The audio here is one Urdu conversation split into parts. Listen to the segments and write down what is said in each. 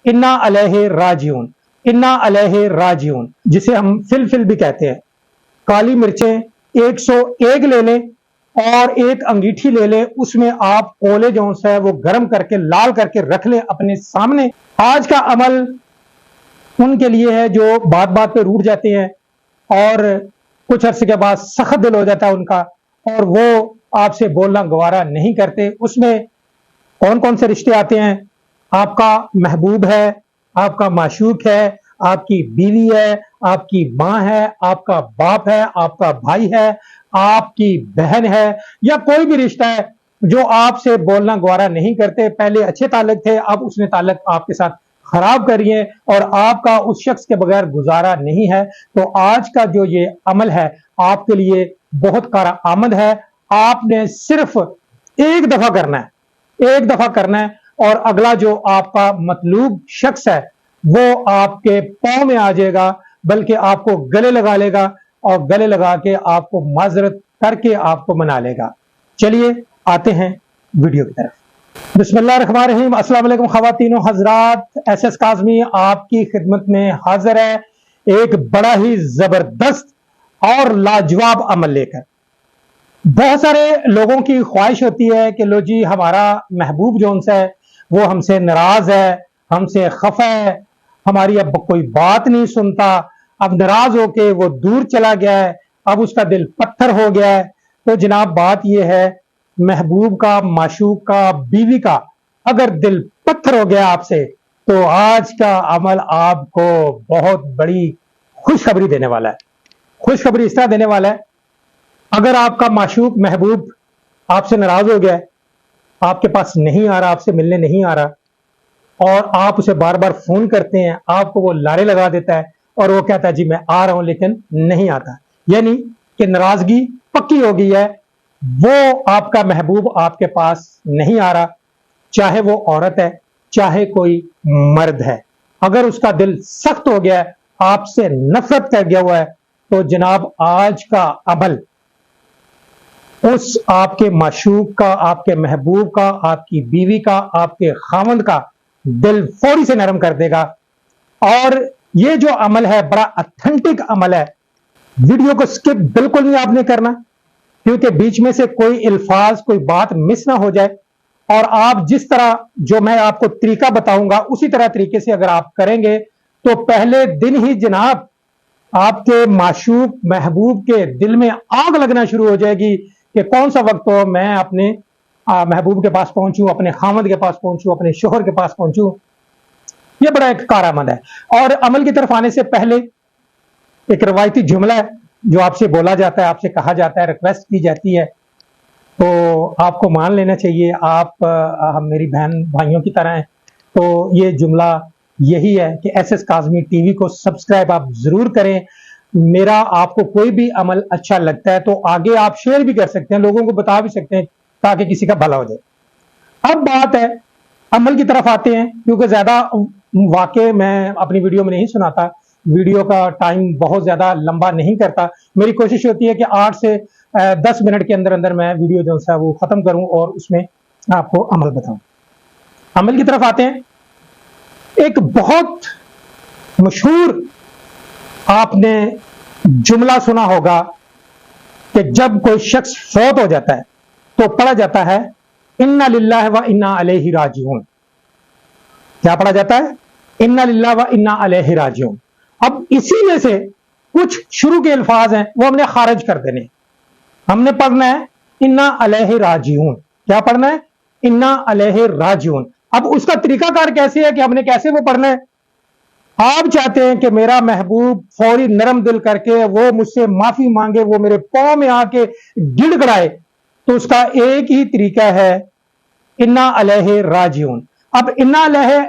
انا علیہ راجعون، انا علیہ راجعون، جسے ہم فل بھی کہتے ہیں۔ کالی مرچیں 101 لے لیں اور ایک انگیٹھی لے لیں، اس میں آپ کولے جو ہے وہ گرم کر کے لال کر کے رکھ لیں اپنے سامنے۔ آج کا عمل ان کے لیے ہے جو بات بات پہ روٹ جاتے ہیں اور کچھ عرصے کے بعد سخت دل ہو جاتا ہے ان کا، اور وہ آپ سے بولنا گوارا نہیں کرتے۔ اس میں کون کون سے رشتے آتے ہیں؟ آپ کا محبوب ہے، آپ کا معشوق ہے، آپ کی بیوی ہے، آپ کی ماں ہے، آپ کا باپ ہے، آپ کا بھائی ہے، آپ کی بہن ہے، یا کوئی بھی رشتہ ہے جو آپ سے بولنا گوارا نہیں کرتے۔ پہلے اچھے تعلق تھے، اب اس نے تعلق آپ کے ساتھ خراب کریے اور آپ کا اس شخص کے بغیر گزارا نہیں ہے۔ تو آج کا جو یہ عمل ہے آپ کے لیے بہت کارآمد ہے۔ آپ نے صرف ایک دفعہ کرنا ہے، ایک دفعہ کرنا ہے، اور اگلا جو آپ کا مطلوب شخص ہے وہ آپ کے پاؤں میں آ جائے گا، بلکہ آپ کو گلے لگا لے گا اور گلے لگا کے آپ کو معذرت کر کے آپ کو منا لے گا۔ چلیے آتے ہیں ویڈیو کی طرف۔ بسم اللہ الرحمن الرحیم۔ السلام علیکم خواتین و حضرات، ایس ایس کاظمی آپ کی خدمت میں حاضر ہے ایک بڑا ہی زبردست اور لاجواب عمل لے کر۔ بہت سارے لوگوں کی خواہش ہوتی ہے کہ لو جی ہمارا محبوب جو ہے وہ ہم سے ناراض ہے، ہم سے خفا ہے، ہماری اب کوئی بات نہیں سنتا، اب ناراض ہو کے وہ دور چلا گیا ہے، اب اس کا دل پتھر ہو گیا ہے۔ تو جناب بات یہ ہے، محبوب کا، معشوق کا، بیوی کا اگر دل پتھر ہو گیا آپ سے، تو آج کا عمل آپ کو بہت بڑی خوشخبری دینے والا ہے۔ خوشخبری اس طرح دینے والا ہے، اگر آپ کا معشوق محبوب آپ سے ناراض ہو گیا ہے، آپ کے پاس نہیں آ رہا، آپ سے ملنے نہیں آ رہا، اور آپ اسے بار بار فون کرتے ہیں، آپ کو وہ لارے لگا دیتا ہے اور وہ کہتا ہے جی میں آ رہا ہوں لیکن نہیں آتا، یعنی کہ ناراضگی پکی ہو گئی ہے، وہ آپ کا محبوب آپ کے پاس نہیں آ رہا، چاہے وہ عورت ہے چاہے کوئی مرد ہے۔ اگر اس کا دل سخت ہو گیا ہے، آپ سے نفرت کر گیا ہوا ہے، تو جناب آج کا عمل اس آپ کے معشوق کا، آپ کے محبوب کا، آپ کی بیوی کا، آپ کے خاوند کا دل فوری سے نرم کر دے گا۔ اور یہ جو عمل ہے بڑا اتھینٹک عمل ہے، ویڈیو کو سکپ بالکل نہیں آپ نے کرنا، کیونکہ بیچ میں سے کوئی الفاظ، کوئی بات مس نہ ہو جائے، اور آپ جس طرح جو میں آپ کو طریقہ بتاؤں گا اسی طریقے سے اگر آپ کریں گے تو پہلے دن ہی جناب آپ کے معشوق محبوب کے دل میں آگ لگنا شروع ہو جائے گی کہ کون سا وقت ہو میں اپنے محبوب کے پاس پہنچوں، اپنے خامد کے پاس پہنچوں، اپنے شوہر کے پاس پہنچوں۔ یہ بڑا ایک کارآمد ہے۔ اور عمل کی طرف آنے سے پہلے ایک روایتی جملہ ہے جو آپ سے بولا جاتا ہے، آپ سے کہا جاتا ہے، ریکویسٹ کی جاتی ہے، تو آپ کو مان لینا چاہیے، آپ ہم میری بہن بھائیوں کی طرح ہیں۔ تو یہ جملہ یہی ہے کہ S S Kazmi T V کو سبسکرائب آپ ضرور کریں۔ میرا آپ کو کوئی بھی عمل اچھا لگتا ہے تو آگے آپ شیئر بھی کر سکتے ہیں، لوگوں کو بتا بھی سکتے ہیں تاکہ کسی کا بھلا ہو جائے۔ اب بات ہے عمل کی طرف آتے ہیں، کیونکہ زیادہ واقع میں اپنی ویڈیو میں نہیں سناتا، ویڈیو کا ٹائم بہت زیادہ لمبا نہیں کرتا، میری کوشش ہوتی ہے کہ 8 سے 10 منٹ کے اندر اندر میں ویڈیو جو ہے وہ ختم کروں اور اس میں آپ کو عمل بتاؤں۔ عمل کی طرف آتے ہیں۔ ایک بہت مشہور آپ نے جملہ سنا ہوگا کہ جب کوئی شخص فوت ہو جاتا ہے تو پڑھا جاتا ہے انا للہ و انا الیہ راجعون۔ کیا پڑھا جاتا ہے؟ انا للہ و انا الیہ راجعون۔ اب اسی میں سے کچھ شروع کے الفاظ ہیں وہ ہم نے خارج کر دینے، ہم نے پڑھنا ہے انا الیہ راجعون۔ کیا پڑھنا ہے؟ انا الیہ راجعون۔ اب اس کا طریقہ کار کیسے ہے کہ ہم نے کیسے وہ پڑھنا ہے؟ آپ چاہتے ہیں کہ میرا محبوب فوری نرم دل کر کے وہ مجھ سے معافی مانگے، وہ میرے پاؤں میں آ کے گڑ گڑائے، تو اس کا ایک ہی طریقہ ہے انا علیہ راجعون۔ اب انا علیہ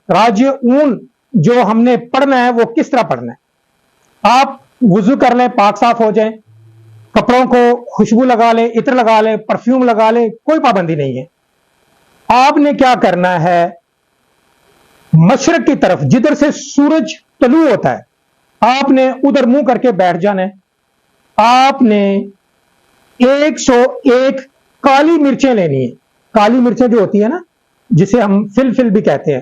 راجعون جو ہم نے پڑھنا ہے وہ کس طرح پڑھنا ہے؟ آپ وضو کر لیں، پاک صاف ہو جائیں، کپڑوں کو خوشبو لگا لیں، عطر لگا لیں، پرفیوم لگا لیں، کوئی پابندی نہیں ہے۔ آپ نے کیا کرنا ہے؟ مشرق کی طرف جدھر سے سورج طلوع ہوتا ہے آپ نے ادھر منہ کر کے بیٹھ جانا ہے۔ آپ نے 101 کالی مرچیں لینی ہے۔ کالی مرچیں جو ہوتی ہے نا، جسے ہم فل بھی کہتے ہیں،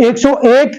101